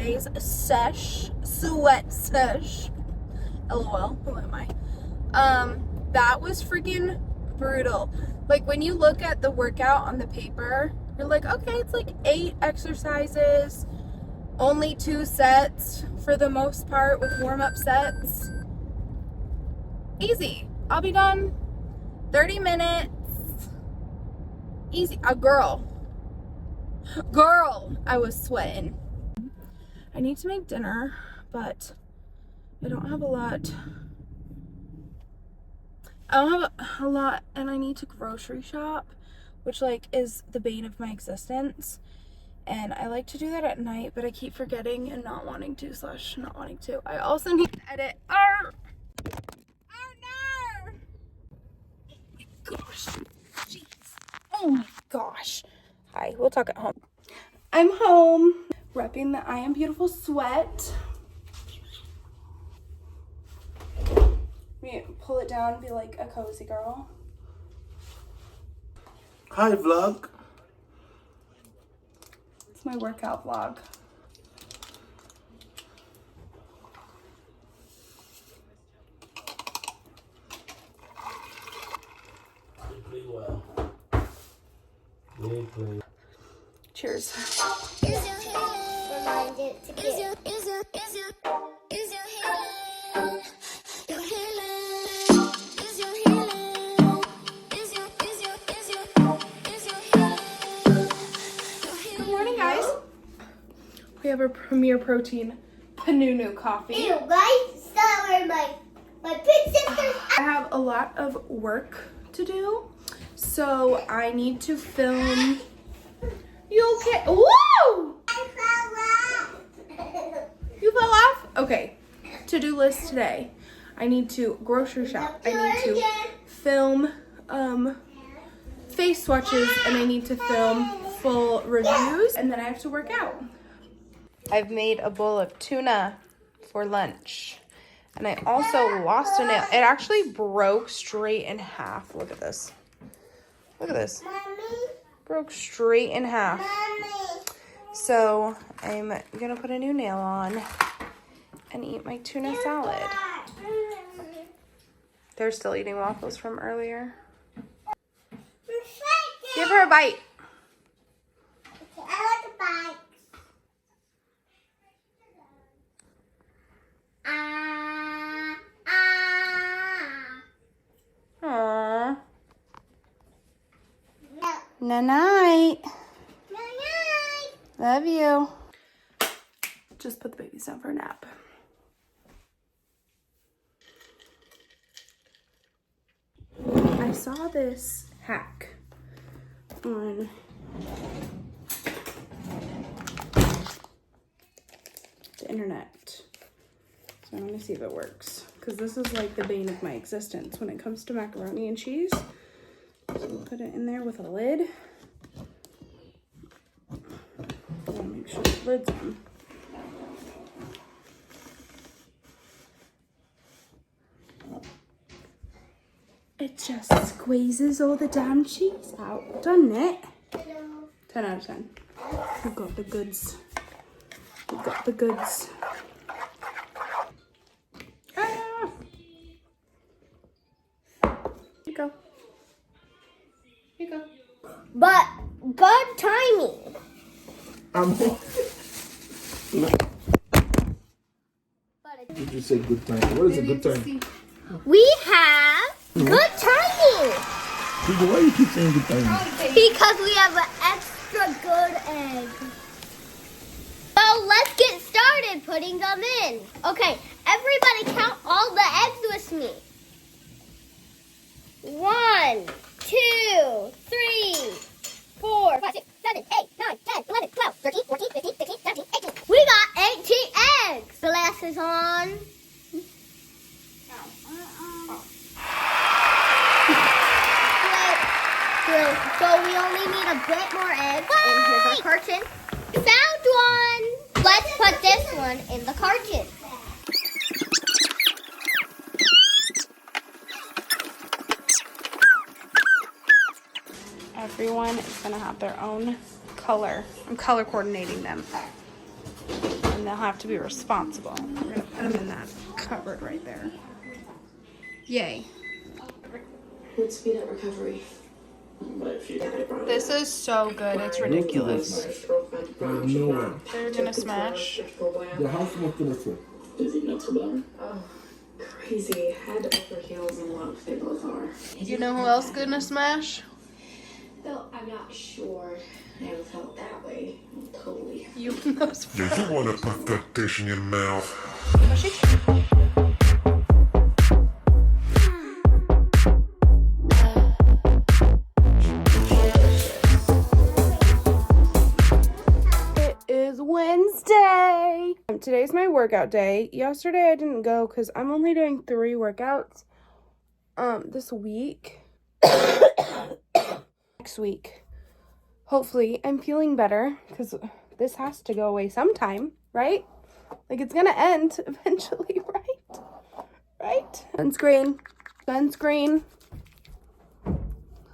today's sesh, sweat sesh. LOL, who am I? That was freaking brutal. Like when you look at the workout on the paper, you're like, okay, it's like 8 exercises, only 2 sets for the most part with warm-up sets. Easy. I'll be done. 30 minutes. Easy. Girl, I was sweating. I need to make dinner, but I don't have a lot. I don't have a lot, and I need to grocery shop, which like is the bane of my existence. And I like to do that at night, but I keep forgetting and not wanting to / not wanting to. I also need to edit. Oh no! Gosh, jeez. Oh my gosh. Hi, we'll talk at home. I'm home, repping the I Am Beautiful sweat. Me pull it down and be like a cozy girl. Hi vlog. It's my workout vlog. Pretty well. Very good. Cheers. Good morning, guys. We have our Premier Protein Panunu coffee. Ew, guys, stop where my big sister. I have a lot of work to do, so I need to film. You okay? Whoa! I fell off. You fell off? Okay. To-do list today. I need to grocery shop. I need to film face swatches, and I need to film full reviews, and then I have to work out. I've made a bowl of tuna for lunch, and I also lost a nail. It actually broke straight in half. Look at this. Look at this. Mommy, Broke straight in half. mommy. So I'm gonna put a new nail on and eat my tuna salad. They're still eating waffles from earlier. Give her a bite. I want a bite. Aww. No. Night. Night. Love you. Just put the babies down for a nap. I saw this hack on the internet. So I'm gonna see if it works. Because this is like the bane of my existence when it comes to macaroni and cheese. So we'll put it in there with a lid. I'll make sure the lid's on. It just squeezes all the damn cheese out, doesn't it? 10 out of 10. We've got the goods. We've got the goods. Ah! Here you go. Here you go. But good timing. Did you say good time? What is a good time? We have good timing People, why you keep saying good time? because we have an extra good egg. So let's get started putting them in. Okay, everybody count all the eggs with me. 1, 2, 3, 4, 5, 6, 7, 8, 9, 10, 11, 12, 13, 14, 15, 16, 17, 18. We got 18 eggs. Glasses on. So we only need a bit more eggs. And here's our carton. Found one. Let's put this one in the carton. Everyone is gonna have their own color. I'm color coordinating them. And then they'll have to be responsible. We're gonna put them in that cupboard right there. Yay. Would speed up recovery. But if you got it wrong, This is so good, it's ridiculous. Nowhere. They're gonna smash. The house was gonna flip. Is he nuts about it? Oh, crazy. Head over heels in love. They both are. You know who else gonna smash? Though I'm not sure. I haven't felt that way. Totally. You and those. Yeah, you wanna put that dish in your mouth. It is Wednesday. Today's my workout day. Yesterday I didn't go because I'm only doing 3 workouts this week. Next week. Hopefully I'm feeling better because this has to go away sometime, right? Like it's gonna end eventually, right? Right? Sunscreen. Sunscreen.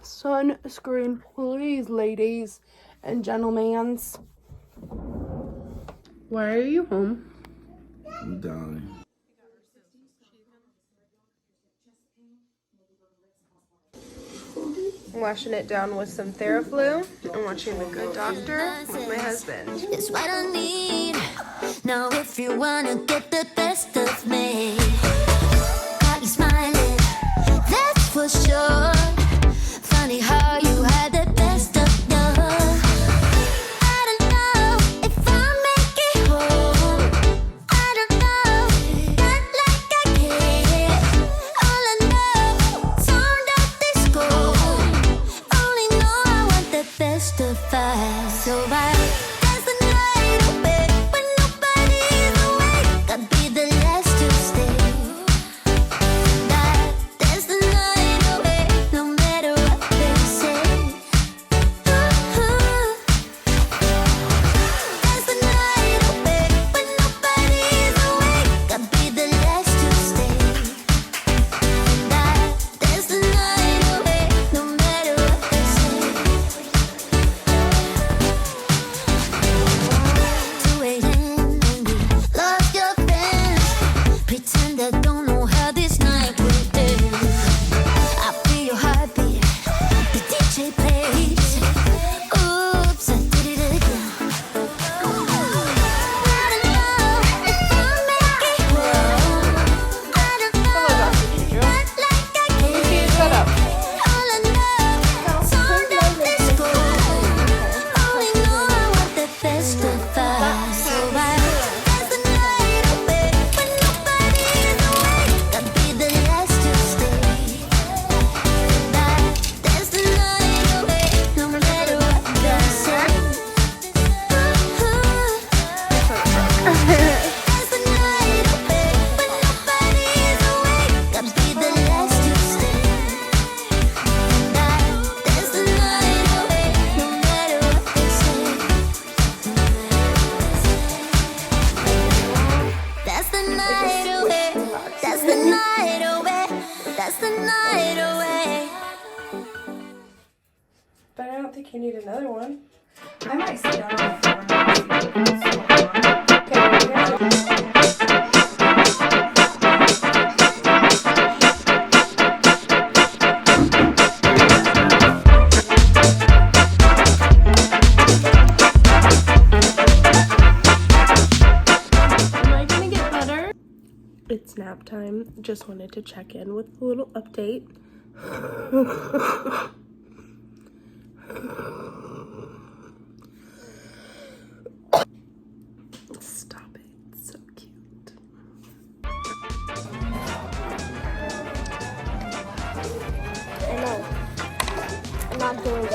Sunscreen, please, ladies and gentlemans. Why are you home? I'm dying. I'm washing it down with some Theraflu. I'm watching The Good Doctor with my husband. It's what I need. Now if you wanna get the best of me, got you smiling, that's for sure. Funny how you had the best of love. I don't know if I'll make it home. I don't know, not like I care. All I know, sound of disco. Only know I want the best of us. So I dance the night away when nobody's awake. I'd be the last to stay. Dance the night away, no matter what they say. Dance the night away when nobody's awake. I'd be the last to stay. Dance the night away, no matter what they say. 2 a.m. and we lost your friends. Pretend I don't know how this night will end. I feel your heartbeat, the DJ plays. Oops, I did it again. I don't know if I'll make it home. I don't know, not like I can. Shut up. All I know, sound of disco. Only know I want the best of us. So I dance the night away when nobody's awake. I'd be the last to stay. Dance the night away, no matter what they say. Dance the night away when nobody's awake. I'd be the last to stay. Dance the night away, no matter what they say. That's the night away. That's the night away. That's the night away. But I don't think you need another one. I might sit down on the floor. Okay, we're gonna... Am I gonna get better? It's nap time. Just wanted to check in with a little update. Stop it. It's so cute. I know. I'm not doing it.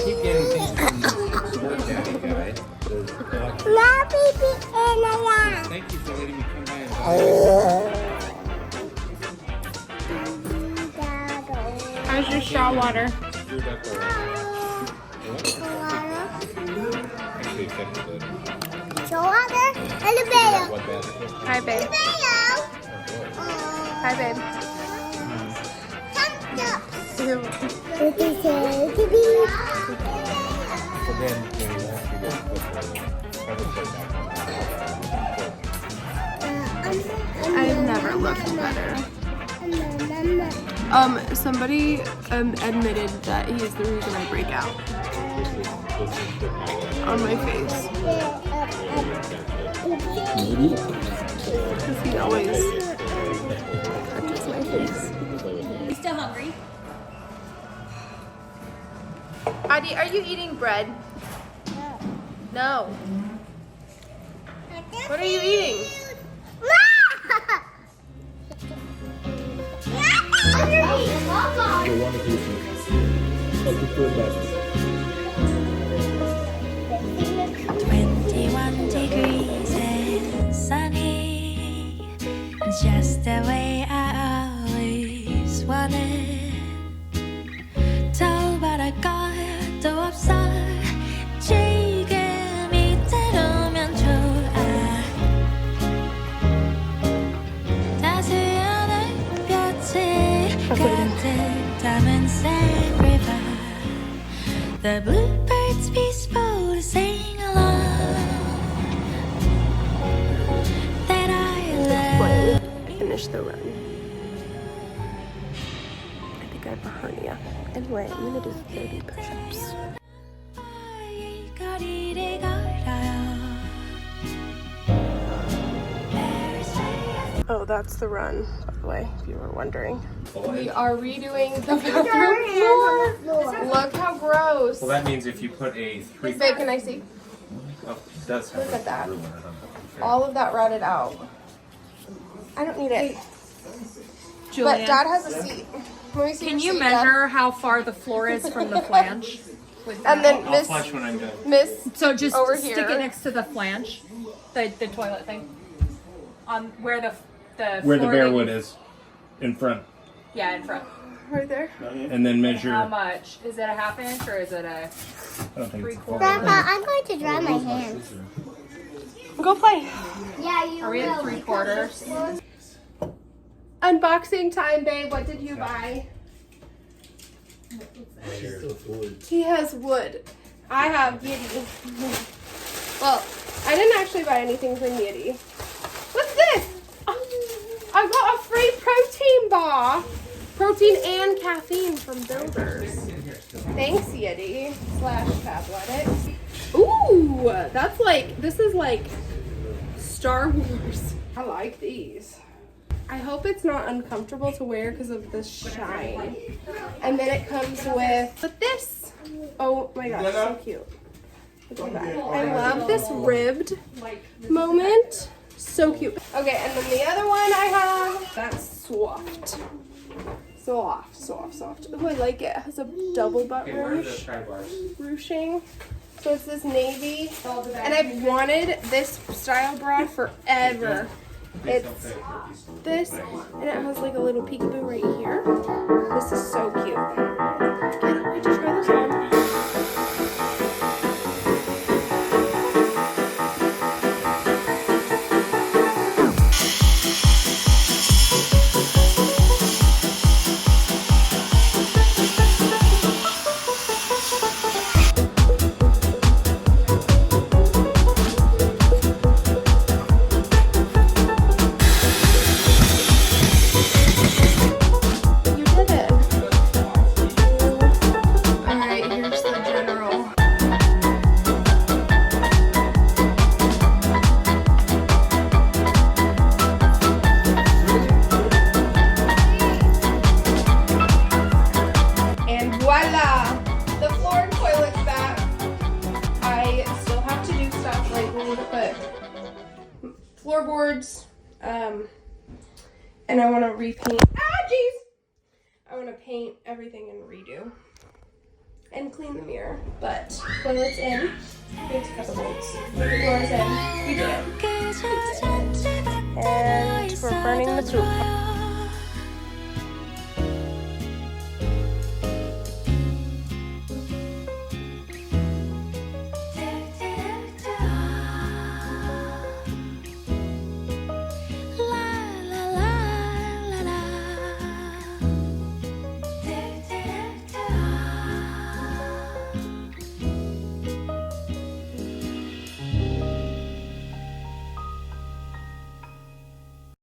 Keep getting things from the work daddy guy. No, baby, and a lot. Thank you for letting me come by and buy it. How's your straw water? Screwed up actually affected it. Water and a bell. What bad it was. Hi, babe. Bell. Hi, babe. Thumbs up. Ew. What is it? So then, when we left, you I've never looked better. Somebody admitted that he's the reason I break out on my face. Because he always touches my face. You still hungry? Adi, are you eating bread? No. What are you eating? The one piece. I'll put it back. 21 degrees and sunny, just the way I always wanted. 더바랄 것도 없어. 지금 이대로면 좋아. 따스한 햇볕에 가득 담은 Sand River. The bluebirds peacefully sing along. That I love. Finish the run. I think I have a hernia. Anyway, I'm gonna do 30 push-ups. 거리를 걸어요. Oh, that's the run, by the way, if you were wondering. We are redoing the bathroom floor. Look how gross. Well, that means if you put a 3. Babe, can I see? Oh, it does have Look at that. a ruin. I don't know. All of that rotted out. I don't need it. Julia, But Dad has a seat. Let me see can your you seat, Dad. measure how far the floor is from the flange? And then I'll Miss flush when I'm done. So just Over stick here. it next to the flange, the toilet thing, on where the Where the floor bare is. wood is, in front, Yeah, in front. right there. and then measure. How much? Is it a ½ inch or is it a I don't think it's a 3/4? Grandpa, I'm going to dry my hands. Go play. Yeah, you Are we at 3/4? Unboxing time, babe. What did you buy? He has wood. I have Yeti. Well, I didn't actually buy anything from Yeti. What's this? Oh, I got a free protein bar. Protein and caffeine from Builders. Thanks, Yeti / Fabletics. Ooh, that's like, this is like Star Wars. I like these. I hope it's not uncomfortable to wear because of the shine. And then it comes with this. Oh my gosh, so cute. Look at that. I love this ribbed moment. So cute. Okay, and then the other one I have, that's soft. Soft. Oh, I like it. It has a double butt Okay, where are the ruche. tri bars? Ruching. So it's this navy. And I've wanted this style bra forever. It's this, and it has like a little peekaboo right here. This is so cute. Can't wait to try this on. You did it. Alright, here's the general. And voila! The floor and toilet's back. I still have to do stuff like we need to put floorboards, and I want to repaint. Ah, jeez! I want to paint everything and redo. And clean the mirror. But toilet's in. We have to cut the bolts. Floor's in. We did it. And we're burning the poop.